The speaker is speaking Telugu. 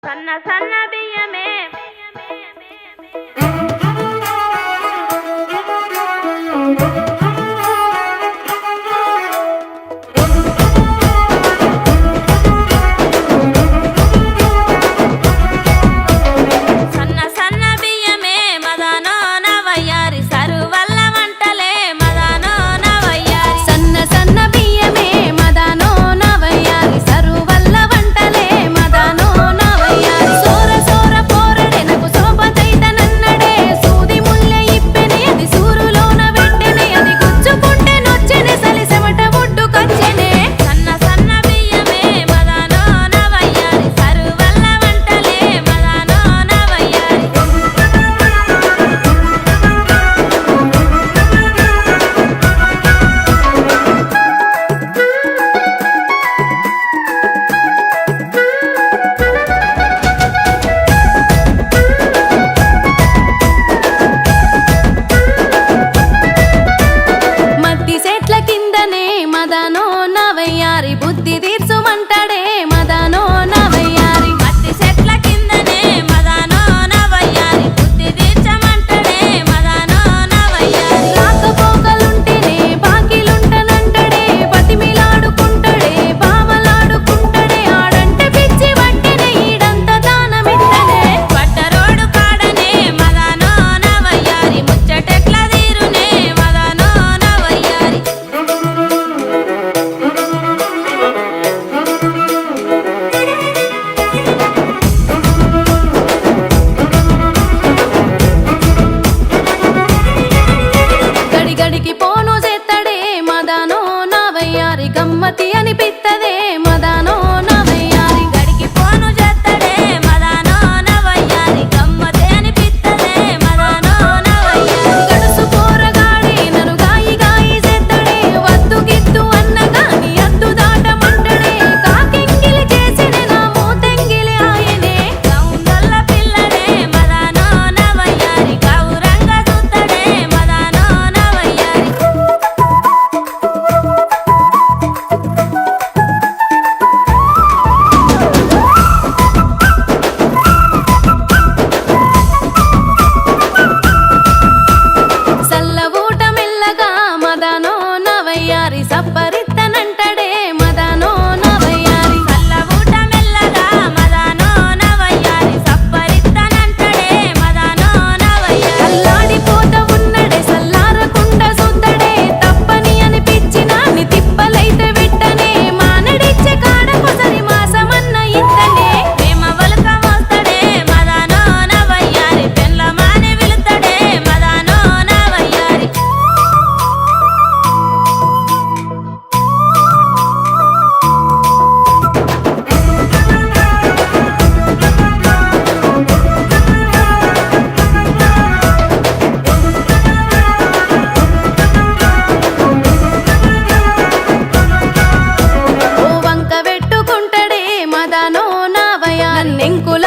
సన్న సన్న బియ్యమే బుద్ధి తీర్చుమంటాడే మదనో నవయ్యారి మట్టి చెట్ల కిందనే మదనో నవయ్యారి బుద్ధి తీర్చమంటాడే మదనో నవయ్యారి రాకపోకలుంటేనే బాకిలుంటనంటాడే బతిమిలాడుకుంటాడే బావలాడుకుంటాడే ఆడంటే పిచ్చి వట్టెనే ఈడంత దానమిత్తనే పట్టరోడు కాడనే మదనో నవయ్యారి ముచ్చటెట్ల తీరునే మదనో నవయ్యారి గడికి పోను చేత్తడే మదనో నవయ్యారి గమ్మతి అనిపిత్తదే మదనో నవయ్యారి గడికి పోను చేత్తడే మదనో నవయ్యారి గమ్మతి అనిపిత్తదే మదనో నవయ్యారి గడుసు పోరగాడే నన్ను గాయి గాయి చేత్తడే వద్దు గిద్దు అన్నగాని అద్దు దాటమంటడే కాకెంగిలి చేసిన నా మూతెంగిలి ఆయనే గౌందల్ల పిల్లడే మదనో నవయ్యారి గౌరంగా చూత్తడే మదనో నవయ్యారి సల్లవూట మెల్లగా మదనో నవయ్యారి సప్పరిత్తనంటడే మదనో నవయ్యారి సల్లవూట మెల్లగా మదనో నవయ్యారి సప్పరిత్తనంటడే మదనో నవయ్యారి అల్లాడిపోత ఉన్నడే సల్లారకుండ సుద్దడే తప్పని అనిపించినాని తిప్పలైతే విట్టనే మానడిచ్చే కాడకొసరి మాసమన్న ఇత్తనే ప్రేమ వలక మోస్తడే మదనో నవయ్యారి పెండ్లమాని విలుతడే మదనో నవయ్యారి ఓ వంక పెట్టుకుంటడే మదనో నవయ్యారి నన్నెంకుల